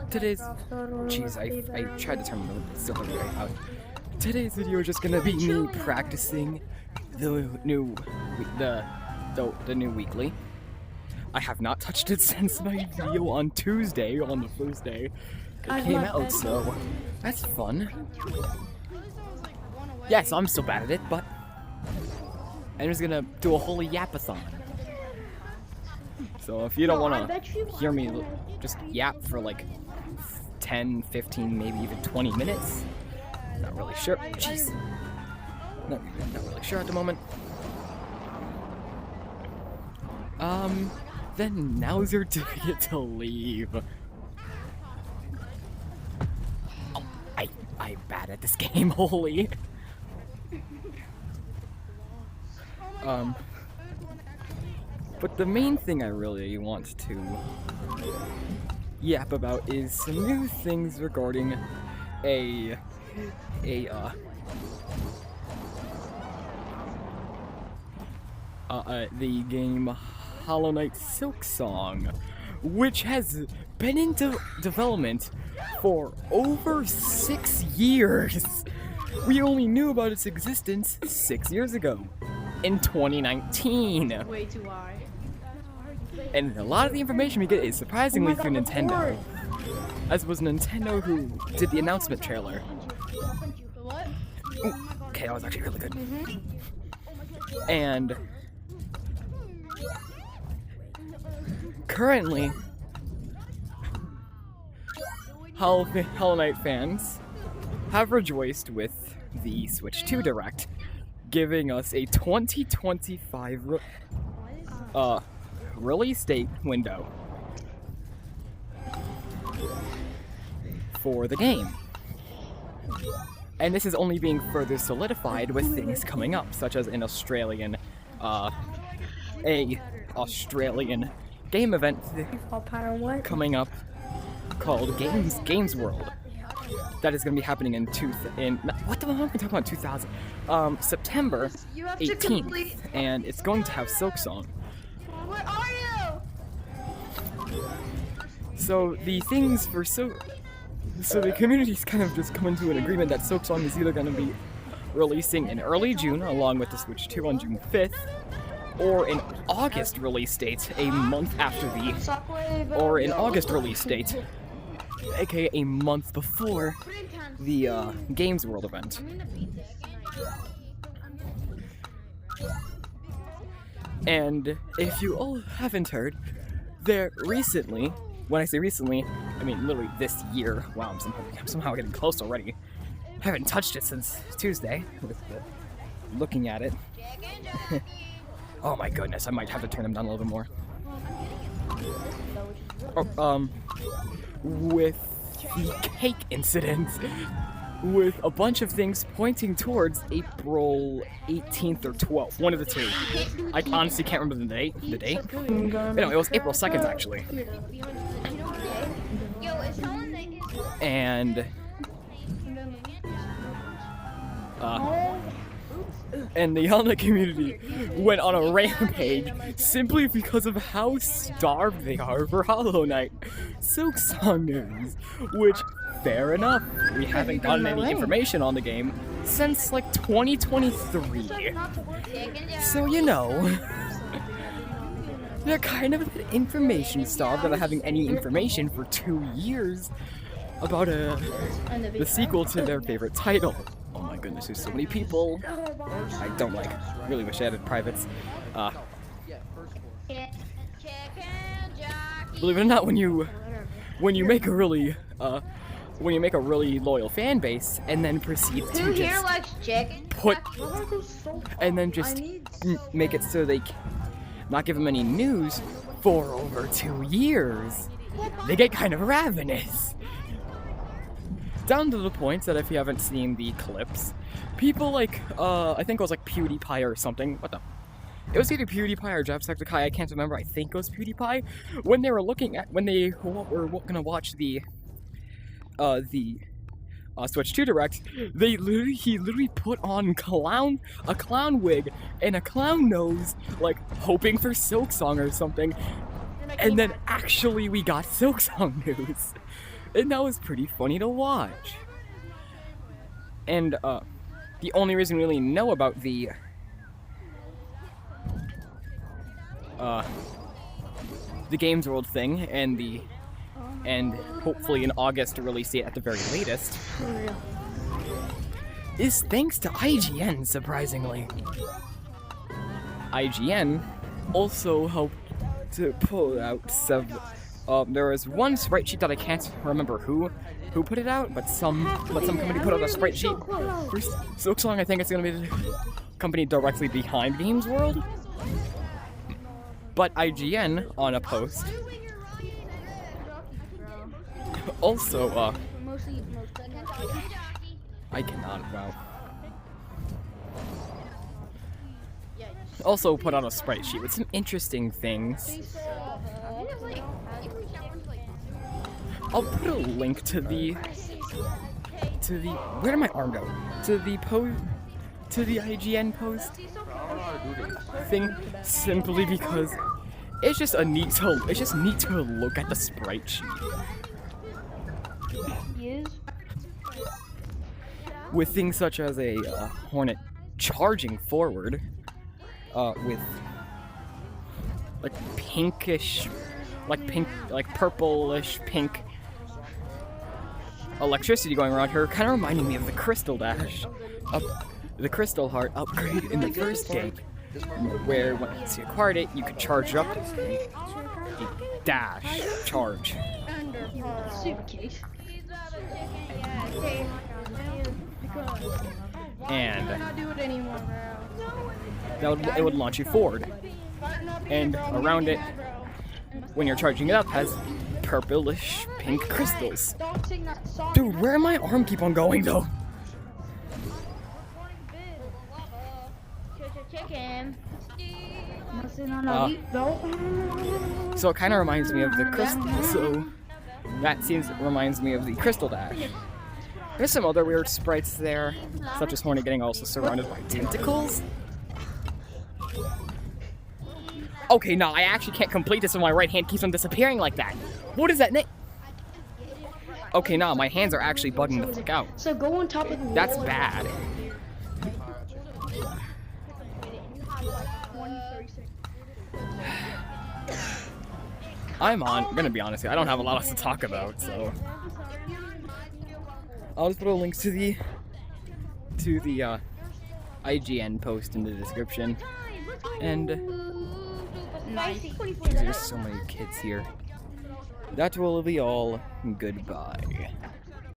Today's... Jeez, I tried to turn the silver out. Today's video is just gonna be me practicing the new weekly. I have not touched it since my video on Tuesday, on the first day it came out, so that's fun. Yes, I'm still bad at it, but I'm just gonna do a holy yapathon. So if you don't want to hear me just yap for like 10, 15, maybe even 20 minutes, not really sure. Jeez. Not really sure at the moment. Then now's your ticket to leave. Oh, I'm bad at this game, holy. But the main thing I really want to yap about is some new things regarding the game Hollow Knight Silksong, which has been in development for over 6 years. We only knew about its existence 6 years ago, in 2019. Way too high. And a lot of the information we get is surprisingly through Nintendo, as it was Nintendo who did the announcement trailer. What? Ooh, okay, that was actually really good. And currently, Hollow Knight fans have rejoiced with the Switch 2 Direct, giving us a 2025 release date window for the game. And this is only being further solidified with things coming up, such as an Australian game event coming up called Games World. That is going to be happening in what the hell am I talking about? 2000 September 18th, and it's going to have Silksong. Where are you? So the things for so the community's kind of just come to an agreement that Silksong is either going to be releasing in early June along with the Switch 2 on June 5th, or an August release date a month after or an August release date, aka a month before the Games World event. And if you all haven't heard, there recently, when I say recently, I mean literally this year. Wow, I'm somehow getting close already. I haven't touched it since Tuesday, looking at it. Oh my goodness, I might have to turn them down a little bit more. With the cake incident, with a bunch of things pointing towards April 18th or 12th, one of the two. I honestly can't remember the date. No, it was April 2nd actually. And the Hollow Knight community went on a rampage simply because of how starved they are for Hollow Knight Silksong news, which, fair enough, we haven't gotten any information on the game since like 2023. So you know, they're kind of information starved without having any information for 2 years about the sequel to their favorite title. Oh my goodness, there's so many people. I don't like. Really wish I had privates. Believe it or not, when you make a really loyal fan base and then proceed to just make it so they not give them any news for over 2 years, they get kind of ravenous. Down to the point that if you haven't seen the clips, people like, I think it was like PewDiePie or something. What the? It was either PewDiePie or Jacksepticeye, I can't remember. I think it was PewDiePie. When they were gonna watch the Switch 2 Direct, he literally put on a clown wig and a clown nose, like hoping for Silksong or something. And then actually we got Silksong news. And that was pretty funny to watch. And the only reason we really know about the Games World thing and hopefully in August to release it at the very latest is thanks to IGN, surprisingly. IGN also helped to pull out several. There was one sprite sheet that I can't remember who put it out, but some company put out a sprite sheet for Silksong. I think it's gonna be the company directly behind Games World. But IGN on a post also I cannot, wow. Also put out a sprite sheet with some interesting things. I'll put a link to the where did my arm go? To the IGN post thing, simply because it's just neat to look at the sprite sheet. With things such as a Hornet charging forward, with like pinkish, like purplish pink electricity going around her, kind of reminding me of the Crystal Dash, the Crystal Heart upgrade in the first game, where once you acquired it, you could charge up a dash charge. And it would launch you forward. And around it, when you're charging it up, has purplish pink crystals. Dude, where my arm keep on going though? So it kind of reminds me of the crystal. So that reminds me of the Crystal Dash. There's some other weird sprites there, such as Hornet getting also surrounded by tentacles. Okay, no, I actually can't complete this when my right hand keeps on disappearing like that. What is that name? Okay, no, my hands are actually bugging the fuck out. So go on top of the wall. That's bad. I'm gonna be honest here, I don't have a lot else to talk about, so I'll just put a link to the IGN post in the description. And there's so many kids here. That will be all. Goodbye.